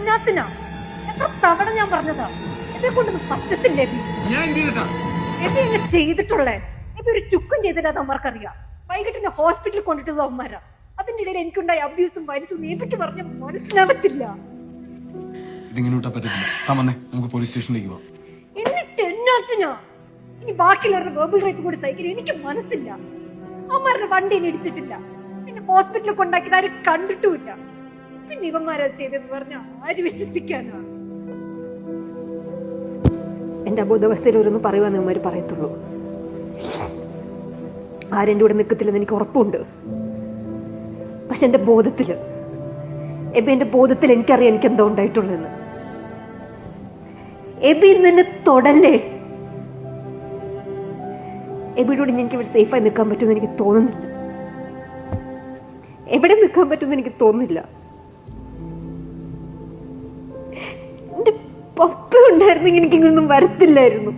എന്നാത്തിനാ? എത്ര തവണ ഞാൻ പറഞ്ഞതാ, എന്നെ കൊണ്ടൊന്നും പറ്റത്തില്ല എബി. എബി എന്നെ ചെയ്തിട്ടുള്ളേ, എബി ഒരു ചുക്കും ചെയ്തില്ല, അത് അമ്മർക്കറിയാം. വൈകിട്ട് എന്നെ ഹോസ്പിറ്റലിൽ കൊണ്ടിട്ടത് അമ്മമാരാ. അതിന്റെ ഇടയിൽ എനിക്കുണ്ടായ അബ്യൂസും വയസ്സും എബിക്ക് പറഞ്ഞ മനസ്സിലാവത്തില്ല. നമുക്ക് പോലീസ് സ്റ്റേഷനിലേക്ക് പോവാം. എന്നിട്ട് എന്നാത്തിനാ ഇനി ബാക്കിയുള്ളവരുടെ വേർബൽ റേപ്പ് കൂടി സഹിക്കാൻ എനിക്ക് മനസ്സില്ല. അമ്മമാരുടെ വണ്ടി ഇനി ഇടിച്ചിട്ടില്ല, പിന്നെ ഹോസ്പിറ്റലിൽ കൊണ്ടാക്കിയത് ആരും കണ്ടിട്ടുമില്ല. പിന്നെ ഇവന്മാരാ ചെയ്തെന്ന് പറഞ്ഞ ആര് വിശ്വസിക്കാനാ? എന്റെ അബോധാവസ്ഥയിൽ ഓരോന്ന് പറയുവാന്ന് ഇവന്മാര് പറയത്തുള്ളൂ. ആരെന്റെ കൂടെ നിൽക്കത്തില്ലെന്ന് എനിക്ക് ഉറപ്പുണ്ട്. പക്ഷെ എന്റെ ബോധത്തില്, എന്റെ ബോധത്തിൽ എനിക്കറിയാം എനിക്ക് എന്താ ഉണ്ടായിട്ടുള്ളതെന്ന്. എബി നിന്നെ തൊടല്ലേ. എബിയോട് എനിക്ക് ഇവിടെ സേഫായി നിൽക്കാൻ പറ്റുമെന്ന് എനിക്ക് തോന്നുന്നില്ല. എവിടെ നിൽക്കാൻ പറ്റുമെന്ന് എനിക്ക് തോന്നുന്നില്ല. എന്റെ പപ്പ ഉണ്ടായിരുന്നെങ്കിൽ എനിക്കിങ്ങനൊന്നും വരത്തില്ലായിരുന്നു.